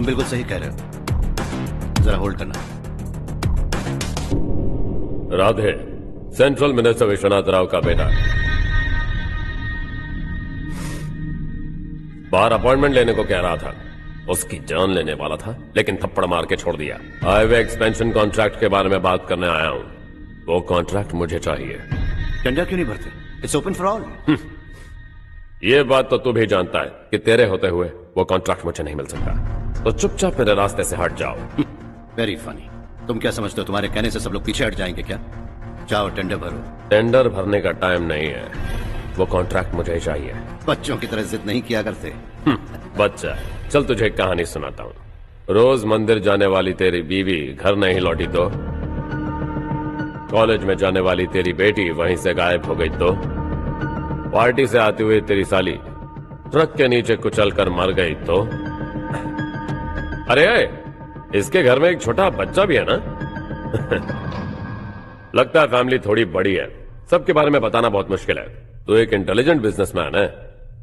तुम बिल्कुल सही कह रहे हो, जरा होल्ड करना। राधे सेंट्रल मिनिस्टर विश्वनाथ राव का बेटा बाहर अपॉइंटमेंट लेने को कह रहा था। उसकी जान लेने वाला था, लेकिन थप्पड़ मार के छोड़ दिया। हाईवे एक्सपेंशन कॉन्ट्रैक्ट के बारे में बात करने आया हूं। वो कॉन्ट्रैक्ट मुझे चाहिए। टेंडर क्यों नहीं भरते? It's open for all. ये बात तो तू भी जानता है कि तेरे होते हुए वो कॉन्ट्रैक्ट मुझे नहीं मिल सकता। तो चुपचाप मेरे रास्ते से हट जाओ। Very funny. तुम क्या समझते हो तुम्हारे कहने से सब लोग पीछे हट जाएंगे क्या? जाओ टेंडर भरो। टेंडर भरने का टाइम नहीं है, वो कॉन्ट्रैक्ट मुझे चाहिए। बच्चों की तरह जिद नहीं किया करते। बच्चा, चल तुझे एक कहानी सुनाता हूँ। रोज मंदिर जाने वाली तेरी बीवी घर नहीं लौटी तो, कॉलेज में जाने वाली तेरी बेटी वहीं से गायब हो गई तो, पार्टी से आती हुई तेरी साली ट्रक के नीचे कुचल कर मर गई तो, अरे इसके घर में एक छोटा बच्चा भी है ना। लगता है फैमिली थोड़ी बड़ी है, सबके बारे में बताना बहुत मुश्किल है। तो एक इंटेलिजेंट बिजनेसमैन है,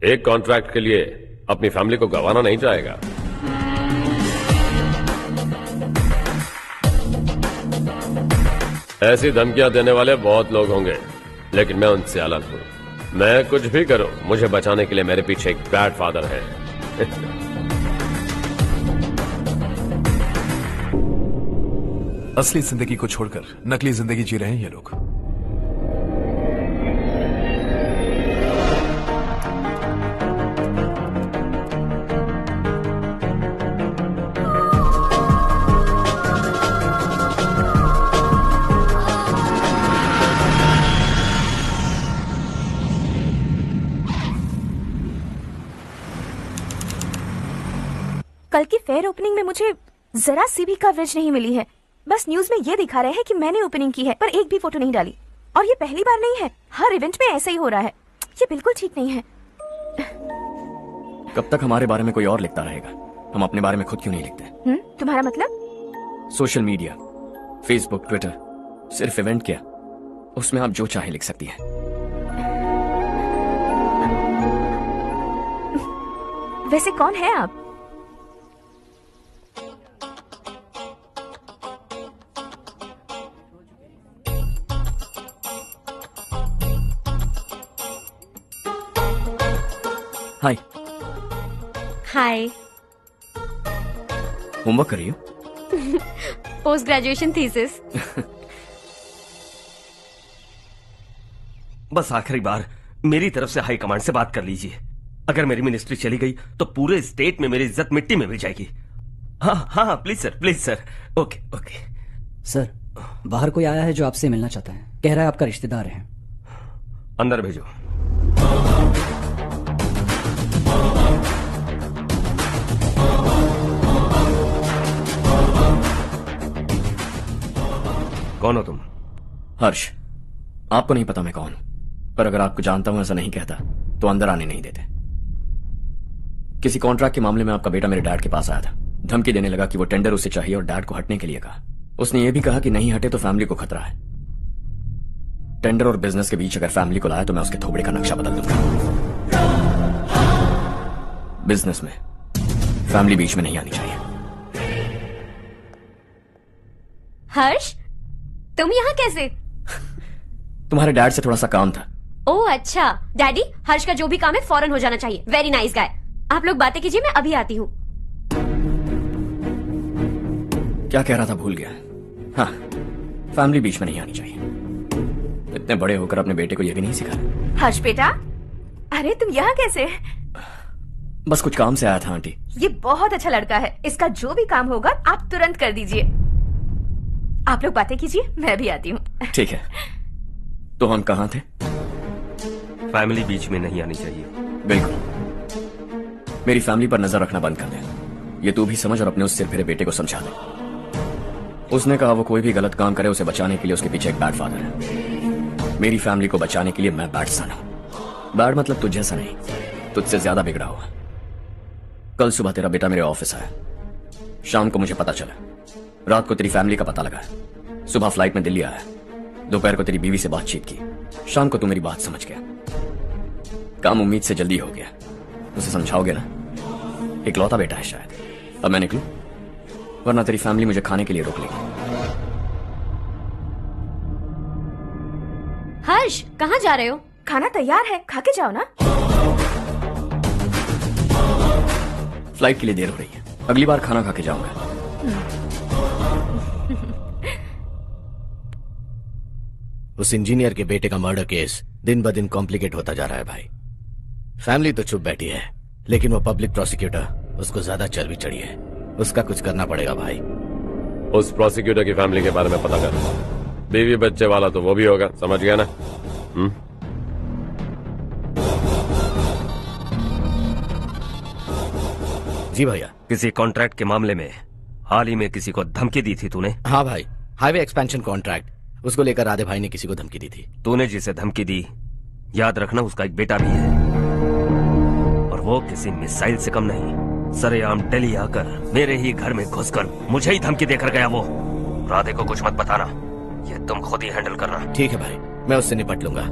एक कॉन्ट्रैक्ट के लिए अपनी फैमिली को गंवाना नहीं चाहेगा। ऐसी धमकियां देने वाले बहुत लोग होंगे, लेकिन मैं उनसे अलग हूं। मैं कुछ भी करूं, मुझे बचाने के लिए मेरे पीछे एक बैड फादर है। असली जिंदगी को छोड़कर नकली जिंदगी जी रहे हैं ये लोग। कल की फेयर ओपनिंग में मुझे जरा सी भी कवरेज नहीं मिली है। बस न्यूज में ये दिखा रहे हैं कि मैंने ओपनिंग की है, पर एक भी फोटो नहीं डाली। और ये पहली बार नहीं है, हर इवेंट में ऐसा ही हो रहा है। ये बिल्कुल ठीक नहीं है। कब तक हमारे बारे में कोई और लिखता रहेगा? हम अपने बारे में खुद क्यों नहीं लिखते? तुम्हारा मतलब? सोशल मीडिया, फेसबुक, ट्विटर, सिर्फ इवेंट क्या, उसमें आप जो चाहे लिख सकती हैं। वैसे कौन है आप? हाय। हाय। होमवर्क कर रही हो? Post graduation thesis. बस आखिरी बार मेरी तरफ से हाई कमांड से बात कर लीजिए। अगर मेरी मिनिस्ट्री चली गई तो पूरे स्टेट में मेरी इज्जत मिट्टी में मिल जाएगी। हाँ हाँ हाँ, please sir, please sir. Okay okay sir, बाहर कोई आया है जो आपसे मिलना चाहता है। कह रहा है आपका रिश्तेदार है। अंदर भेजो। कौन हो तुम? हर्ष। आपको नहीं पता मैं कौन हूं, पर अगर आपको जानता हूं ऐसा नहीं कहता तो अंदर आने नहीं देते। किसी कॉन्ट्रैक्ट के मामले में आपका बेटा मेरे डैड के पास आया था। धमकी देने लगा कि वो टेंडर उसे चाहिए और डैड को हटने के लिए कहा। उसने ये भी कहा कि नहीं हटे तो फैमिली को खतरा है। टेंडर और बिजनेस के बीच अगर फैमिली को लाया तो मैं उसके थोबड़े का नक्शा बदल दूंगा। बिजनेस में फैमिली बीच में नहीं आनी चाहिए। हर्ष, तुम यहाँ कैसे? तुम्हारे डैड से थोड़ा सा काम था। ओह अच्छा। डैडी, हर्ष का जो भी काम है फौरन हो जाना चाहिए। Very nice guy. आप लोग बातें कीजिए, मैं अभी आती हूँ। क्या कह रहा था भूल गया। हाँ, फैमिली बीच में नहीं आनी चाहिए। इतने बड़े होकर अपने बेटे को यह भी नहीं सिखाया। हर्ष बेटा, अरे तुम यहाँ कैसे? बस कुछ काम से आया था आंटी। ये बहुत अच्छा लड़का है। इसका जो भी काम होगा आप तुरंत कर दीजिए। आप लोग बातें कीजिए, मैं भी आती हूँ। ठीक है। तो हम कहाँ थे? फैमिली बीच में नहीं आनी चाहिए। बिल्कुल। मेरी फैमिली पर नजर रखना बंद कर दे। ये तू भी समझ और अपने उस सिर फिरे बेटे को समझा दे। उसने कहा वो कोई भी गलत काम करे उसे बचाने के लिए उसके पीछे एक बैड फादर है। मेरी फैमिली को बचाने के लिए मैं बैड सन हूं। बैड मतलब तुझ जैसा नहीं, तुझसे ज्यादा बिगड़ा हुआ। कल सुबह तेरा बेटा मेरे ऑफिस आया। शाम को मुझे पता चला। रात को तेरी फैमिली का पता लगा। सुबह फ्लाइट में दिल्ली आया। दोपहर को तेरी बीवी से बातचीत की। शाम को तू मेरी बात समझ गया। काम उम्मीद से जल्दी हो गया। उसे समझाओगे ना? इकलौता बेटा है शायद। अब मैं निकलूं, वरना तेरी फैमिली मुझे खाने के लिए रोक लेगी। हर्ष, कहाँ जा रहे हो? खाना तैयार है, खा के जाओ ना। फ्लाइट के लिए देर हो रही है, अगली बार खाना खा के जाऊंगा। उस इंजीनियर के बेटे का मर्डर केस दिन ब दिन कॉम्प्लिकेट होता जा रहा है भाई। फैमिली तो चुप बैठी है, लेकिन वो पब्लिक प्रोसिक्यूटर, उसको ज्यादा चर्बी चढ़ी है। उसका कुछ करना पड़ेगा भाई। उस प्रोसिक्यूटर की फैमिली के बारे में पता कर। बीवी बच्चे वाला तो वो भी होगा, समझ गया ना? जी भैया। किसी कॉन्ट्रैक्ट के मामले में हाल ही में किसी को धमकी दी थी तूने? हाँ भाई, हाईवे एक्सपेंशन कॉन्ट्रैक्ट, उसको लेकर राधे भाई ने किसी को धमकी दी थी। तूने जिसे धमकी दी, याद रखना उसका एक बेटा भी है, और वो किसी मिसाइल से कम नहीं। सरेआम दिल्ली आकर मेरे ही घर में घुसकर मुझे ही धमकी देकर गया वो। राधे को कुछ मत बताना, ये तुम खुद ही हैंडल करना। ठीक है भाई, मैं उससे निपट लूंगा।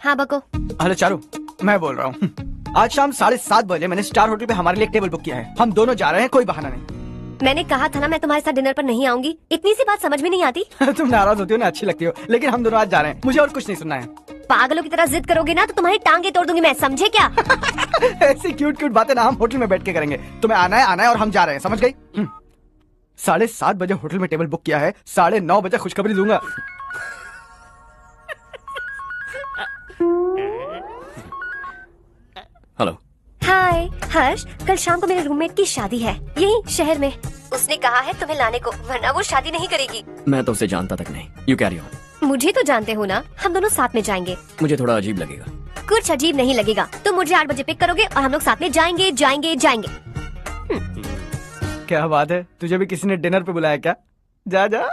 हाँ बको। हेलो चारू, मैं बोल रहा हूँ। आज शाम 7:30 बजे मैंने स्टार होटल पे हमारे लिए एक टेबल बुक किया है। हम दोनों जा रहे हैं, कोई बहाना नहीं। मैंने कहा था ना मैं तुम्हारे साथ डिनर पर नहीं आऊंगी। इतनी सी बात समझ में नहीं आती? तुम नाराज होती हो ना, अच्छी लगती हो, लेकिन हम दोनों आज जा रहे हैं, मुझे और कुछ नहीं सुनना है। पागलों की तरह जिद करोगे ना तो तुम्हारी टांगे तोड़ दूंगी मैं, समझे क्या? ऐसी क्यूट क्यूट बातें ना हम होटल में बैठ के करेंगे। तुम्हें आना है और हम जा रहे हैं, समझ गई? 7:30 बजे होटल में टेबल बुक किया है, 9:30 बजे खुशखबरी दूंगा। हेलो। हाय हर्ष, कल शाम को मेरे रूममेट की शादी है यही शहर में। उसने कहा है तुम्हें लाने को, वरना वो शादी नहीं करेगी। मैं तो उसे जानता तक नहीं। You carry on. मुझे तो जानते हो ना, हम दोनों साथ में जाएंगे। मुझे थोड़ा अजीब लगेगा। कुछ अजीब नहीं लगेगा, तुम मुझे 8 बजे पिक करोगे और हम लोग साथ में जाएंगे जाएंगे जाएंगे। क्या बात है, तुझे भी किसी ने डिनर पे बुलाया क्या? जा जा।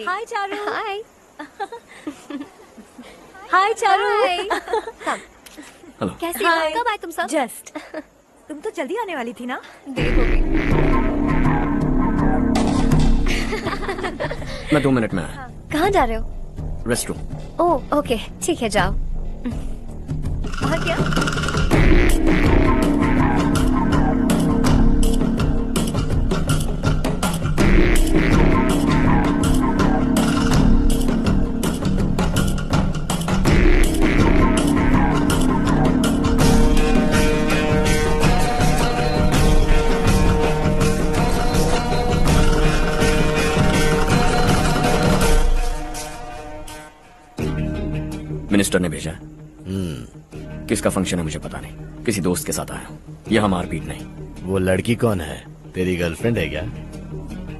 हाय चारू। हाय हाय चारू। हेलो। कैसे हो? कब आए तुम सब? जस्ट। तुम तो जल्दी आने वाली थी ना? देर हो गई। मैं 2 मिनट में आया। कहाँ जा रहे हो? Rest room. ओह ओके, ठीक है जाओ। और क्या? मिनिस्टर ने भेजा। किसका फंक्शन है मुझे पता नहीं, किसी दोस्त के साथ आया हूँ। यहाँ मारपीट नहीं। वो लड़की कौन है? तेरी गर्लफ्रेंड है क्या?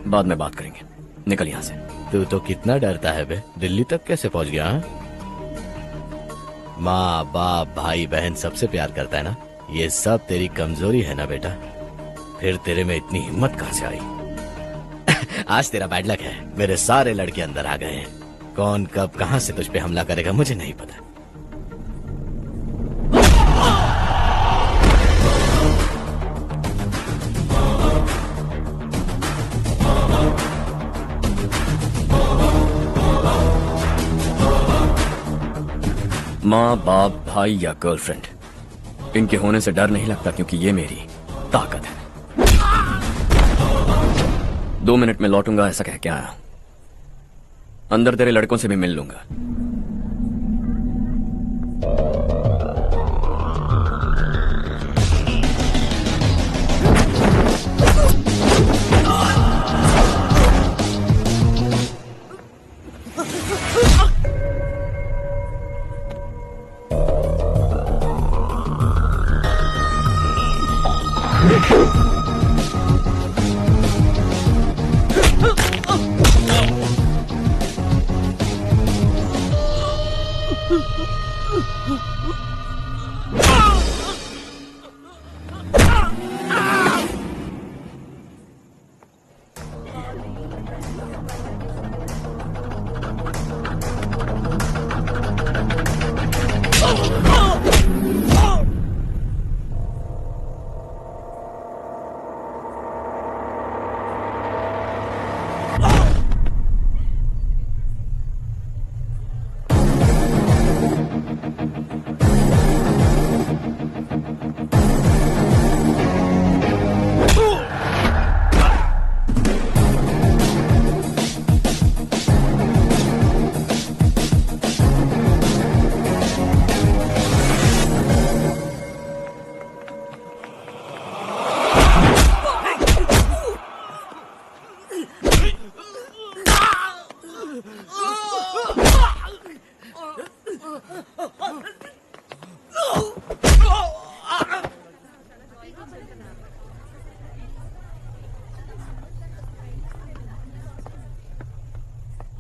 बाद में बात करेंगे, निकल यहाँ से। तू तो कितना डरता है बे, दिल्ली तक कैसे पहुँच गया? माँ बाप भाई बहन सबसे प्यार करता है ना, ये सब तेरी कमजोरी है ना बेटा। फिर तेरे में इतनी हिम्मत कहाँ से आई? आज तेरा बैड लक है, मेरे सारे लड़के अंदर आ गए हैं। कौन कब कहां से तुझ पे हमला करेगा मुझे नहीं पता। माँ बाप भाई या गर्लफ्रेंड, इनके होने से डर नहीं लगता, क्योंकि ये मेरी ताकत है। 2 मिनट में लौटूंगा ऐसा कह के आया। अंदर तेरे लड़कों से भी मिल लूंगा।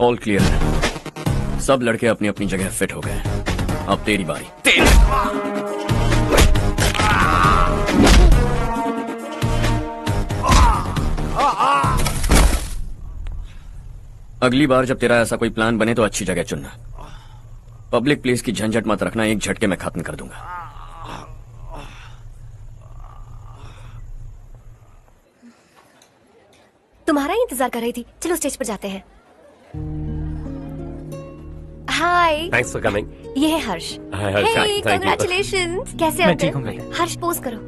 ऑल क्लियर है। सब लड़के अपनी अपनी जगह फिट हो गए। अब तेरी बारी। अगली बार जब तेरा ऐसा कोई प्लान बने तो अच्छी जगह चुनना। पब्लिक प्लेस की झंझट मत रखना, एक झटके में खत्म कर दूंगा। तुम्हारा ही इंतजार कर रही थी। चलो स्टेज पर जाते हैं। हाय, थैंक्स फॉर कमिंग। ये है हर्ष। हाय हर्ष, हे, थैंक यू। कांग्रेचुलेशंस। कैसे मैं हो ठीक तुम? हूँ बेटा। हर्ष पोज करो।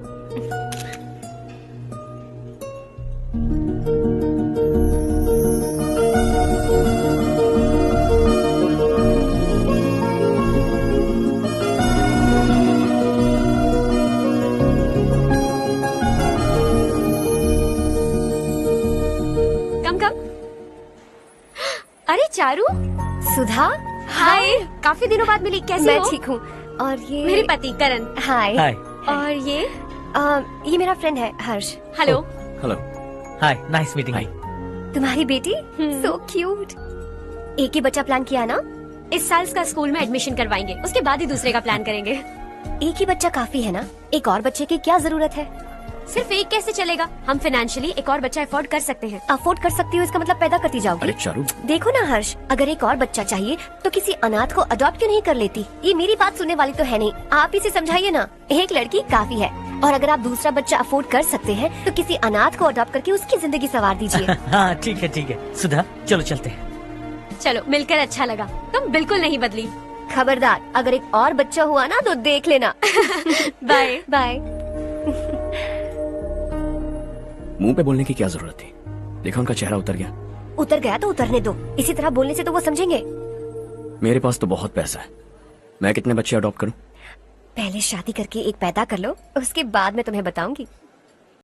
कम। अरे चारू, सुधा, हाय। काफी दिनों बाद मिली, कैसी हो? मैं ठीक हूँ। और ये मेरे पति करण। हाय। हाय। और ये मेरा फ्रेंड है Harsh. Hello. Hello. Hi, nice meeting you. तुम्हारी बेटी सो क्यूट। एक ही बच्चा प्लान किया ना? इस साल इसका स्कूल में एडमिशन करवाएंगे, उसके बाद ही दूसरे का प्लान करेंगे। एक ही बच्चा काफी है ना? एक और बच्चे की क्या जरूरत है? सिर्फ एक कैसे चलेगा? हम फाइनेंशियली एक और बच्चा अफोर्ड कर सकते हैं। अफोर्ड कर सकती हो इसका मतलब पैदा करती जाओगी। अरे चारू, देखो ना हर्ष, अगर एक और बच्चा चाहिए तो किसी अनाथ को अडॉप्ट क्यों नहीं कर लेती? ये मेरी बात सुनने वाली तो है नहीं, आप इसे समझाइए ना। एक लड़की काफी है, और अगर आप दूसरा बच्चा अफोर्ड कर सकते हैं तो किसी अनाथ को अडॉप्ट करके उसकी जिंदगी संवार दीजिए। हाँ ठीक है। सुधा, चलो चलते हैं। चलो, मिलकर अच्छा लगा। तुम बिल्कुल नहीं बदली। खबरदार, अगर एक और बच्चा हुआ ना तो देख लेना। Bye bye. मुंह पे बोलने की क्या जरूरत थी? देखा उनका चेहरा उतर गया। उतर गया तो उतरने दो। इसी तरह बोलने से तो वो समझेंगे। मेरे पास तो बहुत पैसा है। मैं कितने बच्चे अडॉप्ट करूं? पहले शादी करके एक पैदा कर लो, उसके बाद मैं तुम्हें बताऊंगी।